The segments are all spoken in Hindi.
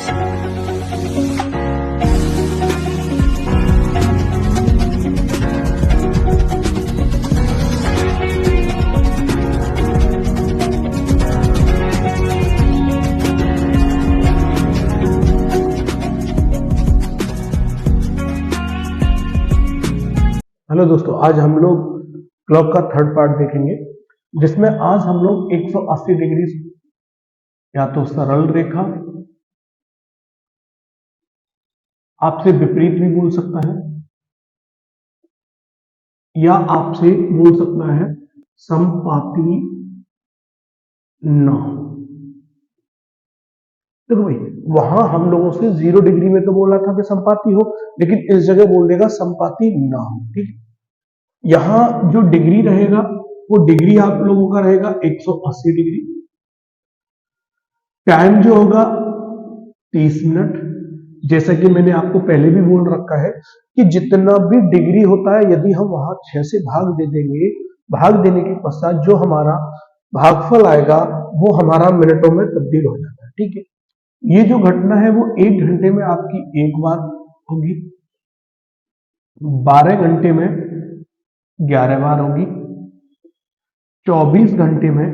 हेलो दोस्तों, आज हम लोग क्लॉक का थर्ड पार्ट देखेंगे, जिसमें आज हम लोग 180 डिग्री या तो सरल रेखा, आपसे विपरीत भी बोल सकता है या आपसे बोल सकता है समपाती न हो। देखो भाई, वहां हम लोगों से 0 डिग्री में तो बोला था कि संपाती हो, लेकिन इस जगह बोल देगा संपाती ना हो। ठीक है, यहां जो डिग्री रहेगा वो डिग्री आप लोगों का रहेगा 180 डिग्री। टाइम जो होगा 30 मिनट। जैसा कि मैंने आपको पहले भी बोल रखा है कि जितना भी डिग्री होता है, यदि हम वहां 6 से भाग दे देंगे, भाग देने के पश्चात जो हमारा भागफल आएगा वो हमारा मिनटों में तब्दील हो जाता है। ठीक है, ये जो घटना है वो 1 घंटे में आपकी एक बार होगी, 12 घंटे में 11 बार होगी, 24 घंटे में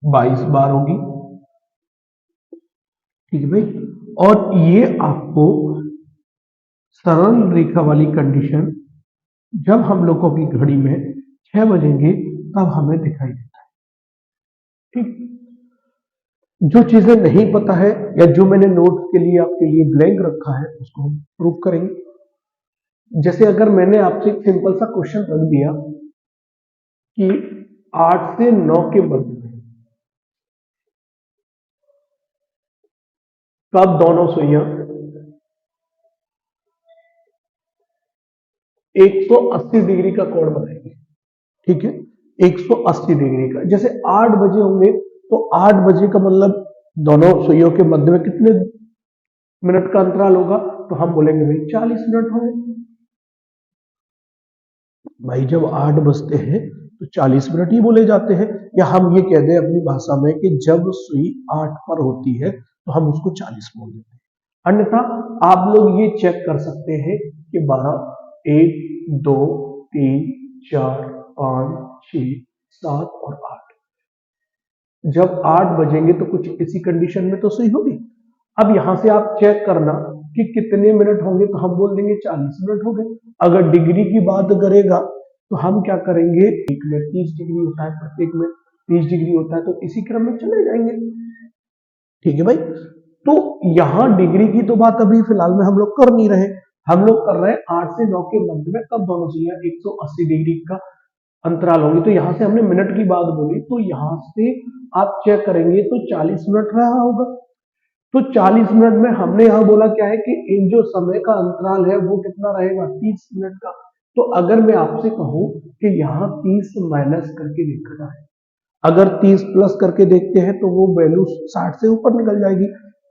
22 बार होगी। ठीक है भाई, और ये आपको सरल रेखा वाली कंडीशन जब हम लोगों की घड़ी में 6 बजेंगे तब हमें दिखाई देता है। ठीक, जो चीजें नहीं पता है या जो मैंने नोट के लिए आपके लिए ब्लैंक रखा है उसको हम प्रूव करेंगे। जैसे अगर मैंने आपसे एक सिंपल सा क्वेश्चन रख दिया कि 8 से 9 के मध्य में कब दोनों सुइयां 180 डिग्री का कोण बनाएंगे। ठीक है, 180 डिग्री का। जैसे 8 बजे होंगे तो 8 बजे का मतलब दोनों सुइयों के मध्य में कितने मिनट का अंतराल होगा, तो हम बोलेंगे भाई 40 मिनट होंगे। भाई जब 8 बजते हैं तो 40 मिनट ही बोले जाते हैं, या हम ये कह दें अपनी भाषा में कि जब सुई 8 पर होती है तो हम उसको 40 बोल देते हैं। अन्यथा आप लोग ये चेक कर सकते हैं कि 12, 1, 2, 3, 4, 5, 6, 7 और 8, जब 8 बजेंगे तो कुछ इसी कंडीशन में तो सुई होगी। अब यहां से आप चेक करना कि कितने मिनट होंगे, तो हम बोल देंगे 40 मिनट हो गए। अगर डिग्री की बात करेगा तो हम क्या करेंगे, एक में 30 डिग्री होता है, प्रत्येक में 30 डिग्री होता है, तो इसी क्रम में चले जाएंगे। ठीक है भाई, तो यहां डिग्री की तो बात अभी फिलहाल में हम लोग कर नहीं रहे, हम लोग कर रहे हैं 8 से 9 के मध्य में कब दोनों सुइयां 180 डिग्री का अंतराल होंगे। तो यहां से हमने मिनट की बात बोली, तो यहां से आप चेक करेंगे तो 40 मिनट रहा होगा। तो 40 मिनट में हमने यहां बोला क्या है कि एक जो समय का अंतराल है वो कितना रहेगा, 30 मिनट का। तो अगर मैं आपसे कहूं कि यहां 30 माइनस करके देखना है, अगर 30 प्लस करके देखते हैं तो वो वैल्यू 60 से ऊपर निकल जाएगी।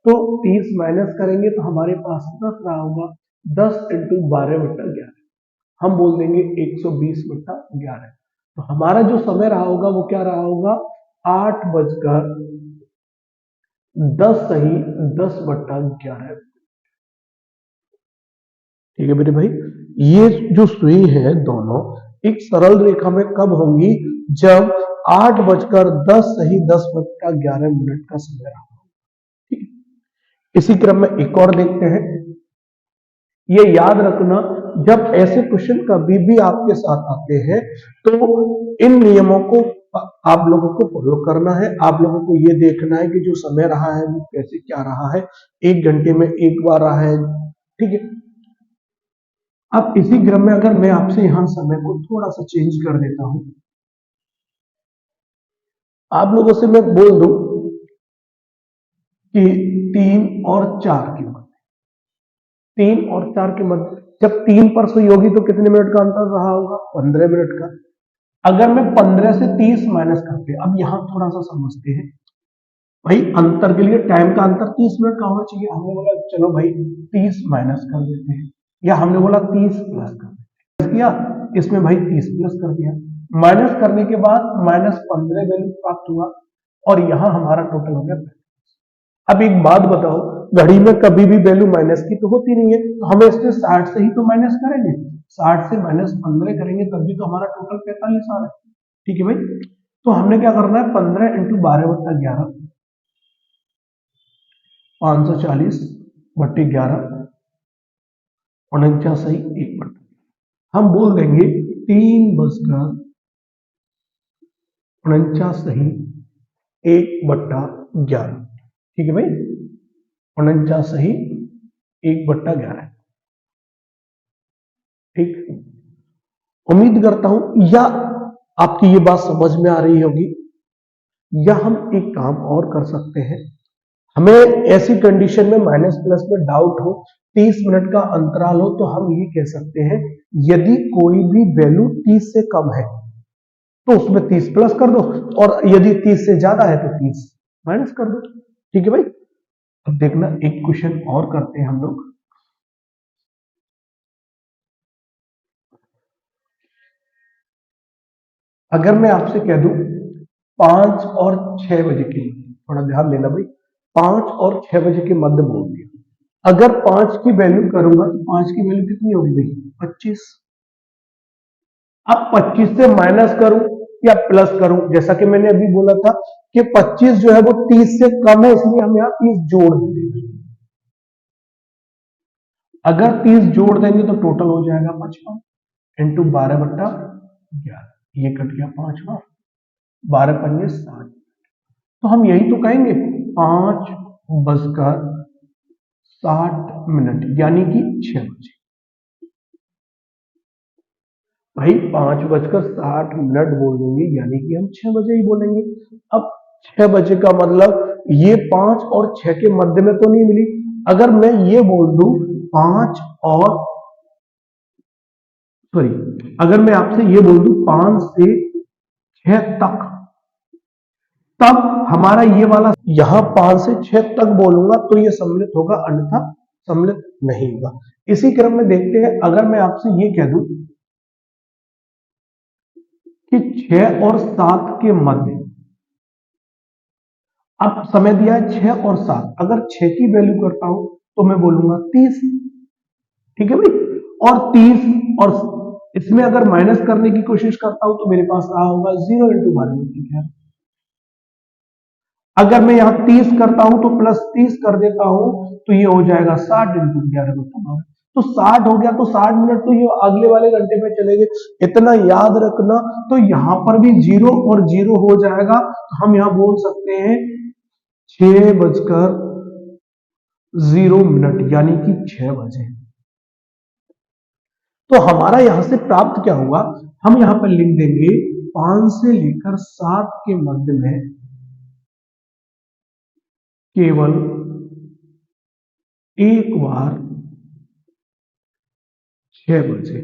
तो 30 माइनस करेंगे तो हमारे पास 10 रहा होगा, 10 इंटू 12/11, हम बोल देंगे 120/11। तो हमारा जो समय रहा होगा वो क्या रहा होगा, 8:10 सही 10/11। ठीक है मेरे भाई, ये जो सुई है दोनों एक सरल रेखा में कब होंगी, जब 8:10 सही 10/11 का समय रहा। ठीक है, इसी क्रम में एक और देखते हैं। ये याद रखना, जब ऐसे क्वेश्चन कभी भी आपके साथ आते हैं तो इन नियमों को आप लोगों को फॉलो करना है। आप लोगों को ये देखना है कि जो समय रहा है वो कैसे क्या रहा है, 1 घंटे में एक बार रहा है। ठीक है, अब इसी क्रम में अगर मैं आपसे यहां समय को थोड़ा सा चेंज कर देता हूं, आप लोगों से मैं बोल दूं कि 3 और 4 के मध्य, 3 और 4 के मध्य, जब 3 पर सुई होगी तो कितने मिनट का अंतर रहा होगा, 15 मिनट का। अगर मैं 15 से 30 माइनस करते, अब यहां थोड़ा सा समझते हैं भाई, अंतर के लिए टाइम का अंतर 30 मिनट का होना चाहिए। हमने बोला चलो भाई 30 माइनस कर देते हैं, या हमने बोला 30 प्लस कर देते हैं, किया इसमें भाई 30 प्लस कर दिया, माइनस करने के बाद -15 वैल्यू प्राप्त हुआ, और यहां हमारा टोटल हो गया। अब एक बात बताओ, घड़ी में कभी भी वैल्यू माइनस की तो होती नहीं है, तो हमें इससे 60 से ही तो माइनस करेंगे। 60 से -15 करेंगे तब भी तो हमारा टोटल 45 आ रहा है। ठीक है भाई, तो हमने क्या करना है, 15 × 12/11 540 बट्टे 11 49 1 बट्टा, हम बोल देंगे 3 × 1/11। ठीक है भाई, 49 1/11। ठीक, उम्मीद करता हूं या आपकी ये बात समझ में आ रही होगी। या हम एक काम और कर सकते हैं, हमें ऐसी कंडीशन में माइनस प्लस में डाउट हो, 30 मिनट का अंतराल हो, तो हम ये कह सकते हैं यदि कोई भी वैल्यू 30 से कम है तो उसमें 30 प्लस कर दो, और यदि 30 से ज्यादा है तो 30 माइनस कर दो। ठीक है भाई, अब देखना एक क्वेश्चन और करते हैं हम लोग। अगर मैं आपसे कह दूं 5 और 6 बजे के मध्य, थोड़ा ध्यान देना भाई, 5 और 6 बजे के मध्य बोल दिया, अगर 5 की वैल्यू करूंगा तो 5 की वैल्यू कितनी होगी भाई, 25। अब 25 से माइनस करूं या प्लस करूं, जैसा कि मैंने अभी बोला था कि 25 जो है वो 30 से कम है, इसलिए हम यहां 30 जोड़ देंगे। अगर 30 जोड़ देंगे तो टोटल हो जाएगा 55 इंटू 12/11, ये कट गया 5 बार, 12 पंजे 60, तो हम यही तो कहेंगे 5:60 यानी कि 6 बजे। भाई 5:60 बोल देंगे यानी कि हम 6 बजे ही बोलेंगे। अब 6 बजे का मतलब ये 5 और 6 के मध्य में तो नहीं मिली। अगर मैं ये बोल दूं 5 और सॉरी, अगर मैं आपसे ये बोल दूं 5 से 6 तक, तब हमारा ये वाला यहां 5 से 6 तक बोलूंगा तो ये सम्मिलित होगा, अन्यथा सम्मिलित नहीं होगा। इसी क्रम में देखते हैं, अगर मैं आपसे ये कह दूं कि 6 और 7 के मध्य, अब समय दिया है 6 और 7, अगर 6 की वैल्यू करता हूं तो मैं बोलूंगा 30। ठीक है भाई, और 30 और इसमें अगर माइनस करने की कोशिश करता हूं तो मेरे पास रहा होगा 0 × 12/11। अगर मैं यहां 30 करता हूं तो प्लस 30 कर देता हूं तो ये हो जाएगा 60 × 11/12, तो 60 हो गया, तो 60 मिनट तो ये अगले वाले घंटे में चले गए। इतना याद रखना, तो यहां पर भी 0 और 0 हो जाएगा, तो हम यहां बोल सकते हैं 6:0 यानी कि 6 बजे। तो हमारा यहां से प्राप्त क्या हुआ, हम यहां पर लिख देंगे 5 से लेकर 7 के मध्य में केवल एक बार 6 बजे।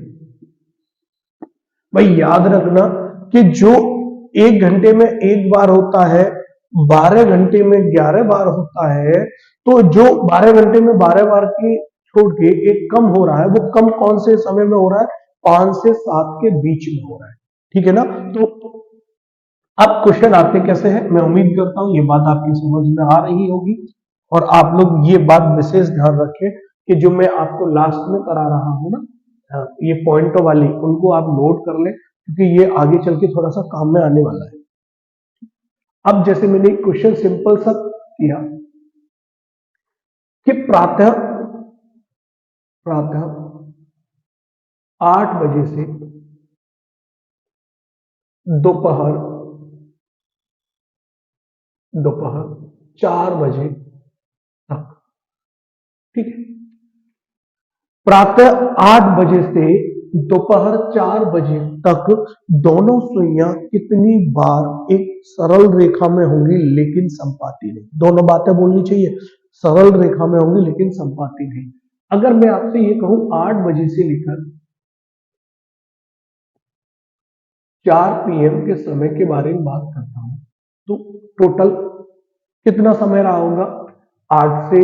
भाई याद रखना कि जो 1 घंटे में एक बार होता है, 12 घंटे में 11 बार होता है, तो जो 12 घंटे में 12 बार की छोड़ के एक कम हो रहा है, वो कम कौन से समय में हो रहा है, 5 से 7 के बीच में हो रहा है। ठीक है ना, तो अब क्वेश्चन आते कैसे हैं, मैं उम्मीद करता हूं ये बात आपकी समझ में आ रही होगी, और आप लोग ये बात विशेष ध्यान रखें कि जो मैं आपको लास्ट में करा रहा हूं ना, ये पॉइंटों वाली, उनको आप नोट कर लें, क्योंकि ये आगे चल के थोड़ा सा काम में आने वाला है। अब जैसे मैंने एक क्वेश्चन सिंपल सा किया कि प्रातः प्रातः 8 बजे से दोपहर दोपहर 4 बजे तक। ठीक है, प्रातः 8 बजे से दोपहर 4 बजे तक दोनों सुइयां कितनी बार एक सरल रेखा में होंगी लेकिन संपाती नहीं। दोनों बातें बोलनी चाहिए, सरल रेखा में होंगी लेकिन संपाती नहीं। अगर मैं आपसे ये कहूं 8 बजे से लेकर 4 PM के समय के बारे में बात करता हूं, तो टोटल कितना समय रहा होगा, 8 से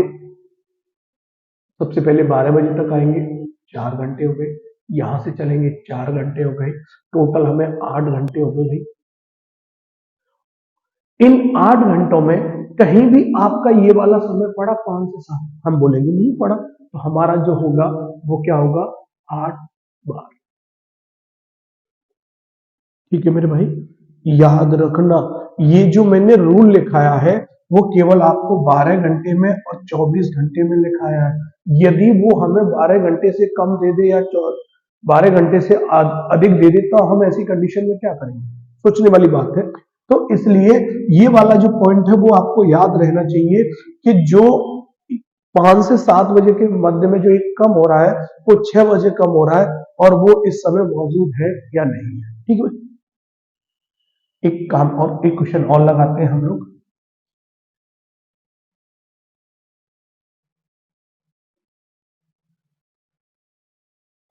सबसे पहले 12 बजे तक आएंगे, 4 घंटे हो गए, यहां से चलेंगे 4 घंटे हो गए, टोटल हमें 8 घंटे हो गए भाई। इन 8 घंटों में कहीं भी आपका ये वाला समय पड़ा 5 से 7, हम बोलेंगे नहीं पड़ा, तो हमारा जो होगा वो क्या होगा, 8 बार। ठीक है मेरे भाई, याद रखना ये जो मैंने रूल लिखाया है वो केवल आपको 12 घंटे में और 24 घंटे में लिखाया है। यदि वो हमें 12 घंटे से कम दे दे या 12 घंटे से अधिक दे दे तो हम ऐसी कंडीशन में क्या करेंगे, सोचने वाली बात है। तो इसलिए ये वाला जो पॉइंट है वो आपको याद रहना चाहिए कि जो 5 से 7 बजे के मध्य में जो एक कम हो रहा है वो 6 बजे कम हो रहा है और वो इस समय मौजूद है या नहीं है। ठीक है, एक काम और एक क्वेश्चन और लगाते हैं हम लोग।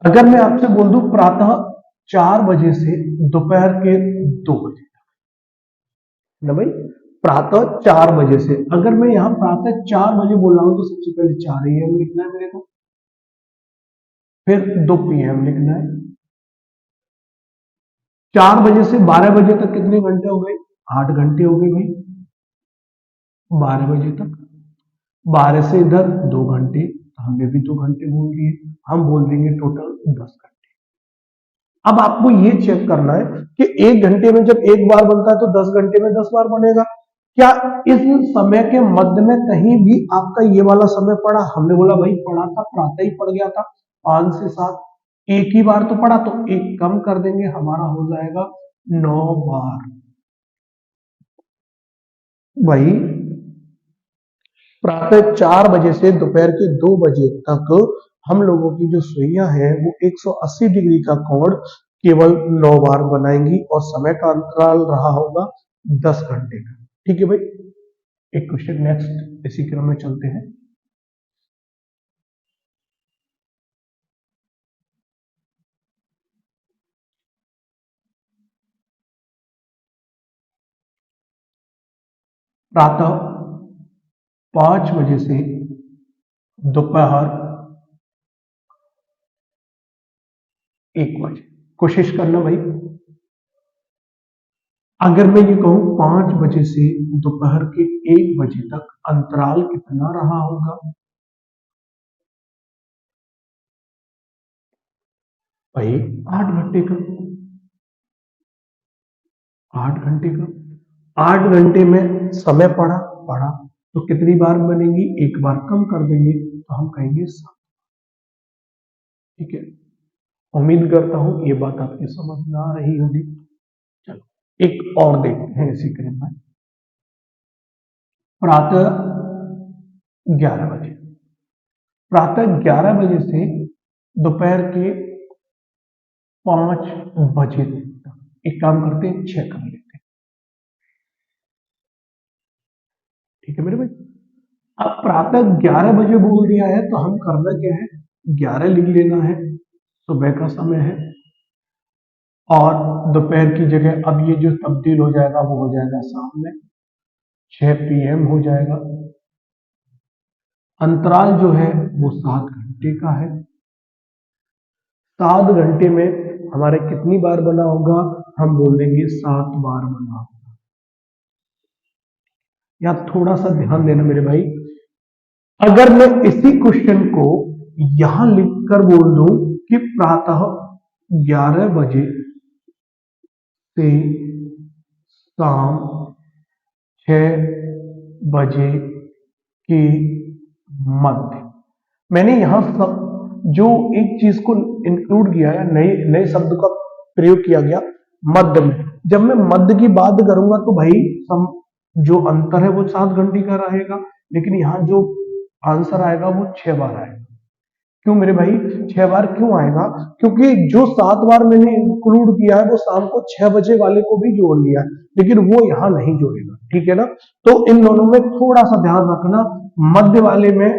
अगर मैं आपसे बोल दूं प्रातः 4 बजे से दोपहर के 2 बजे ना भाई, प्रातः 4 बजे से, अगर मैं यहां प्रातः 4 बजे बोल रहा हूं तो सबसे पहले 4 AM लिखना है मेरे को, फिर 2 PM लिखना है। 4 बजे से 12 बजे तक कितने घंटे हो गए, 8 घंटे हो गए भाई। 12 बजे तक, 12 से इधर 2 घंटे, हमने भी 2 घंटे बोल दिए, हम बोल देंगे टोटल 10 घंटे। अब आपको ये चेक करना है कि 1 घंटे में जब एक बार बनता है तो 10 घंटे में 10 बार बनेगा क्या। इस समय के मध्य में कहीं भी आपका ये वाला समय पड़ा, हमने बोला भाई पड़ा था, प्रातः ही पड़ गया था 5 से 7, एक ही बार तो पड़ा तो एक कम कर देंगे, हमारा हो जाएगा 9 बार। वही प्रातः 4 बजे से दोपहर के 2 बजे तक हम लोगों की जो सुइयां हैं वो 180 डिग्री का कोण केवल 9 बार बनाएंगी और समय का अंतराल रहा होगा 10 घंटे का। ठीक है भाई, एक क्वेश्चन नेक्स्ट इसी क्रम में चलते हैं। प्रातः 5 बजे से दोपहर 1 बजे, कोशिश करना भाई। अगर मैं ये कहूं 5 बजे से दोपहर के 1 बजे तक अंतराल कितना रहा होगा, भाई 8 घंटे का, 8 घंटे का, 8 घंटे में समय पड़ा पड़ा तो कितनी बार बनेगी, एक बार कम कर देंगे तो हम कहेंगे 7। ठीक है, उम्मीद करता हूं ये बात आपकी समझ में आ रही होगी। चलो एक और देखते हैं इसी क्रम में। प्रातः 11 बजे, प्रातः 11 बजे से दोपहर के 5 बजे तक, एक काम करते हैं 6 कर लेते हैं। ठीक है मेरे भाई, अब प्रातः 11 बजे बोल दिया है तो हम करना क्या है, 11 लिख लेना है, सुबह का समय है, और दोपहर की जगह अब ये जो तब्दील हो जाएगा वो हो जाएगा शाम में, 6 PM हो जाएगा। अंतराल जो है वो 7 घंटे का है। 7 घंटे में हमारे कितनी बार बना होगा, हम बोल देंगे 7 बार बना होगा। या थोड़ा सा ध्यान देना मेरे भाई, अगर मैं इसी क्वेश्चन को यहां लिखकर बोल दूं कि प्रातः 11 बजे से शाम 6 बजे के मध्य, मैंने यहां सब जो एक चीज को इंक्लूड किया है, नए नए शब्द का प्रयोग किया गया मध्य में। जब मैं मध्य की बात करूंगा तो भाई जो अंतर है वो 7 घंटे का रहेगा, लेकिन यहां जो आंसर आएगा वो 6 बार आएगा। क्यों मेरे भाई 6 बार क्यों आएगा, क्योंकि जो 7 बार मैंने इंक्लूड किया है वो शाम को 6 बजे वाले को भी जोड़ लिया है, लेकिन वो यहां नहीं जोड़ेगा। ठीक है ना, तो इन दोनों में थोड़ा सा ध्यान रखना। मध्य वाले में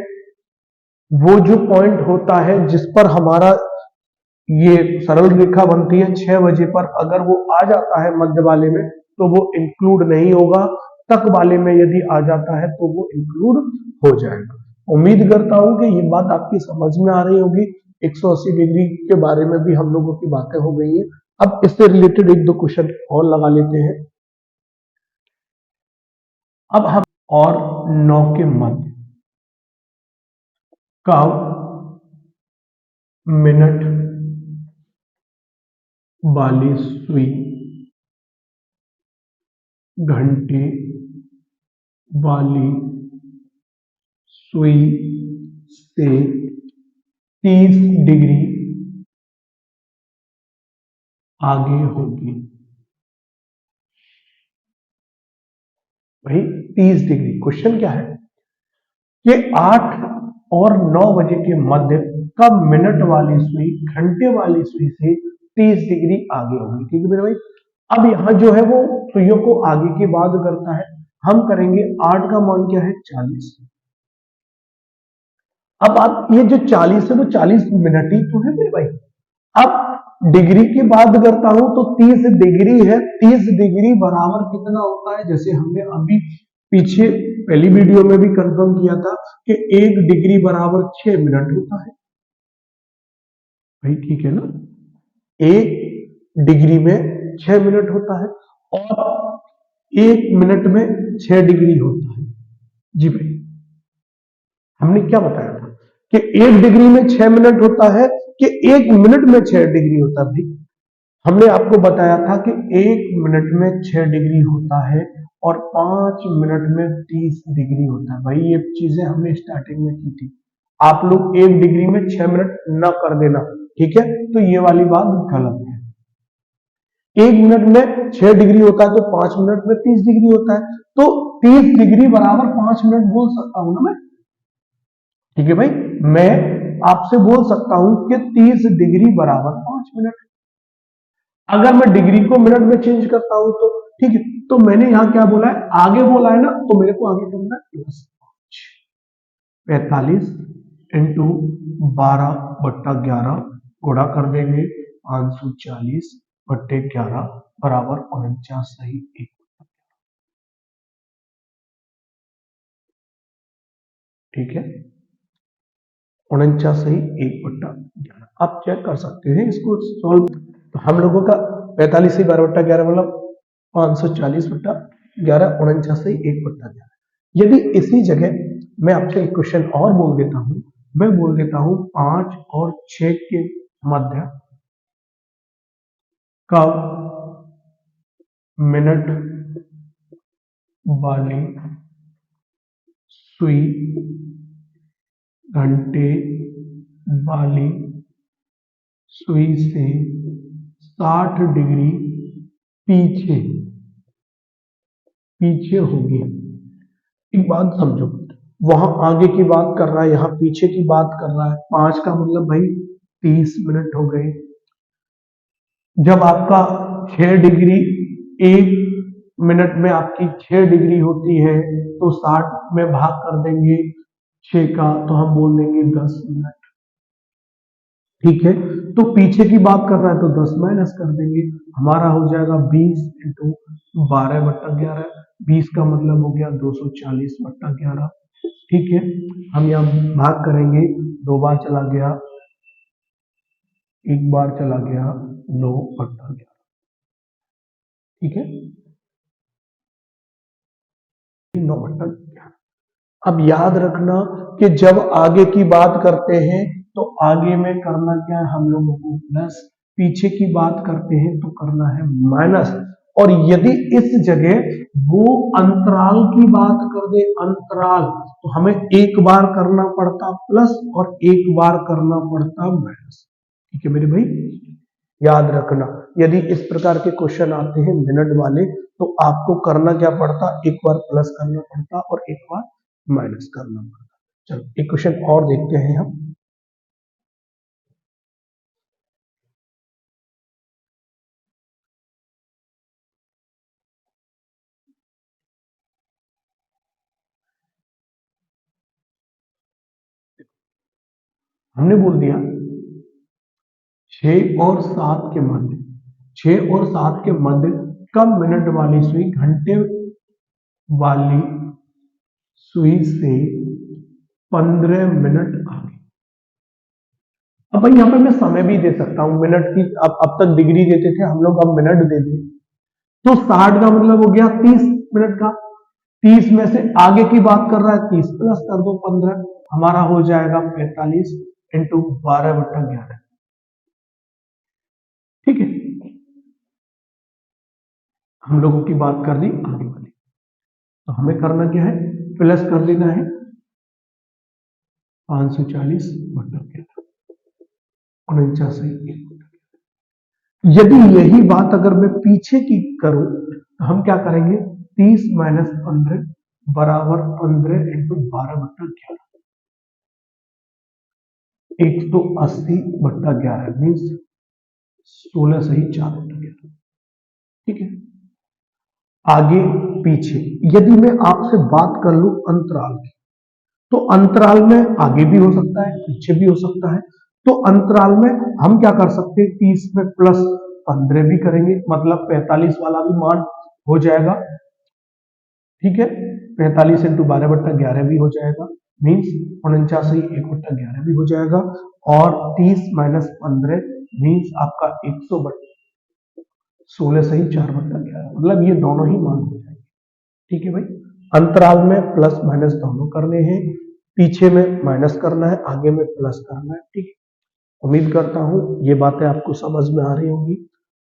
वो जो पॉइंट होता है जिस पर हमारा ये सरल रेखा बनती है 6 बजे पर, अगर वो आ जाता है मध्य वाले में तो वो इंक्लूड नहीं होगा, तक वाले में यदि आ जाता है तो वो इंक्लूड हो जाएगा। उम्मीद करता हूं कि ये बात आपकी समझ में आ रही होगी। 180 डिग्री के बारे में भी हम लोगों की बातें हो गई है। अब इससे रिलेटेड एक दो क्वेश्चन और लगा लेते हैं। अब हम और 9 के मध्य कब मिनट वाली सुई घंटे वाली सुई से 30 डिग्री आगे होगी। भाई 30 डिग्री, क्वेश्चन क्या है कि 8 और 9 बजे के मध्य कब मिनट वाली सुई घंटे वाली सुई से 30 डिग्री आगे होगी। ठीक है मेरे भाई, अब यहां जो है वो सुइयों को आगे की बात करता है। हम करेंगे 8 का मान क्या है 40। अब आप ये जो 40 है वो 40 मिनट ही तो है मेरे भाई। अब डिग्री की बात करता हूं तो 30 डिग्री है, 30 डिग्री बराबर कितना होता है, जैसे हमने अभी पीछे पहली वीडियो में भी कंफर्म किया था कि 1 डिग्री बराबर 6 मिनट होता है। भाई ठीक है ना, 1 डिग्री में 6 मिनट होता है और 1 मिनट में 6 डिग्री होता है। जी भाई, हमने क्या बताया था कि 1 डिग्री में 6 मिनट होता है कि 1 मिनट में 6 डिग्री होता है। भाई हमने आपको बताया था कि 1 मिनट में 6 डिग्री होता है और 5 मिनट में 30 डिग्री होता है। भाई ये चीजें हमने स्टार्टिंग में की थी, आप लोग 1 डिग्री में 6 मिनट न कर देना, ठीक है। तो ये वाली बात गलत है। 1 मिनट में 6 डिग्री होता है तो 5 मिनट में 30 डिग्री होता है, तो 30 डिग्री बराबर 5 मिनट बोल सकता हूं ना मैं। ठीक है भाई, मैं आपसे बोल सकता हूं कि 30 डिग्री बराबर 5 मिनट। अगर मैं डिग्री को मिनट में चेंज करता हूं तो ठीक है, तो मैंने यहां क्या बोला है, आगे बोला है ना, तो मेरे को आगे करना है +5। 45 इंटू 12/11 गुणा कर देंगे 540 बट्टे 11 बराबर 49 सही 1। ठीक है, 49 सही 1/11। आप चेक कर सकते हैं इसको सॉल्व। तो हम लोगों का 45 से 12/11 मतलब 540/11, 49 सही 1/11। यदि इसी जगह मैं आपसे एक क्वेश्चन और बोल देता हूं, मैं बोल देता हूं 5 और 6 के मध्य कब मिनट वाली सुई घंटे वाली सुई से 60 डिग्री पीछे पीछे होगी। एक बात समझो, वहां आगे की बात कर रहा है, यहां पीछे की बात कर रहा है। 5 का मतलब भाई 30 मिनट हो गए। जब आपका 6 डिग्री 1 मिनट में आपकी 6 डिग्री होती है तो 60 में भाग कर देंगे 6 का, तो हम बोल देंगे 10 मिनट। ठीक है, तो पीछे की बात कर रहा है तो 10 माइनस कर देंगे, हमारा हो जाएगा 20 इंटू 12/11। 20 का मतलब हो गया 240/11। ठीक है, हम यहाँ भाग करेंगे, 2 बार चला गया, 1 बार चला गया, 9/11। ठीक है, 9/11। अब याद रखना कि जब आगे की बात करते हैं तो आगे में करना क्या है हम लोगों को प्लस, पीछे की बात करते हैं तो करना है माइनस। और यदि इस जगह वो अंतराल की बात कर दे, अंतराल, तो हमें एक बार करना पड़ता प्लस और एक बार करना पड़ता माइनस। ठीक है मेरे भाई, याद रखना यदि इस प्रकार के क्वेश्चन आते हैं मिनट वाले तो आपको करना क्या पड़ता, एक बार प्लस करना पड़ता और एक बार माइनस करना पड़ता। चलो एक क्वेश्चन और देखते हैं हम। हमने बोल दिया 6 और 7 के मध्य, 6 और 7 के मध्य कब मिनट वाली सुई घंटे वाली सुई से 15 मिनट आगे। अब भाई यहाँ पे मैं समय भी दे सकता हूं मिनट की, अब तक डिग्री देते थे हम लोग, अब मिनट दे दें तो 60 का मतलब हो गया 30 मिनट का। 30 में से आगे की बात कर रहा है, 30 प्लस कर दो 15, हमारा हो जाएगा 45 इंटू 12/11। ठीक है, हम लोगों की बात कर दी आगे वाली, तो हमें करना क्या है, प्लस कर देना है 540/11, 49 यदि यही बात अगर मैं पीछे की करूं तो हम क्या करेंगे, 30 माइनस 15 बराबर 15 इंटू 12/11, 180/11 मीन्स 16 सही 4/11। ठीक है, आगे पीछे यदि मैं आपसे बात कर लूं अंतराल की, तो अंतराल में आगे भी हो सकता है पीछे भी हो सकता है, तो अंतराल में हम क्या कर सकते हैं, 30 में प्लस 15 भी करेंगे, मतलब 45 वाला भी मान हो जाएगा। ठीक है, 45 इंटू 12/11 भी हो जाएगा, मीन्स 49 1/11 भी हो जाएगा, और 30 माइनस 15 मीन्स आपका 16 सही 4/11, मतलब ये दोनों ही मान हो जाएंगे। ठीक है भाई, अंतराल में प्लस माइनस दोनों करने हैं, पीछे में माइनस करना है, आगे में प्लस करना है। ठीक है, उम्मीद करता हूं ये बातें आपको समझ में आ रही होंगी,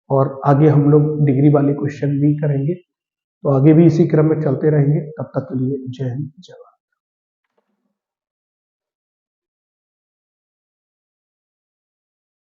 और आगे हम लोग डिग्री वाले क्वेश्चन भी करेंगे, तो आगे भी इसी क्रम में चलते रहेंगे। तब तक के लिए जय हिंद जय भारत।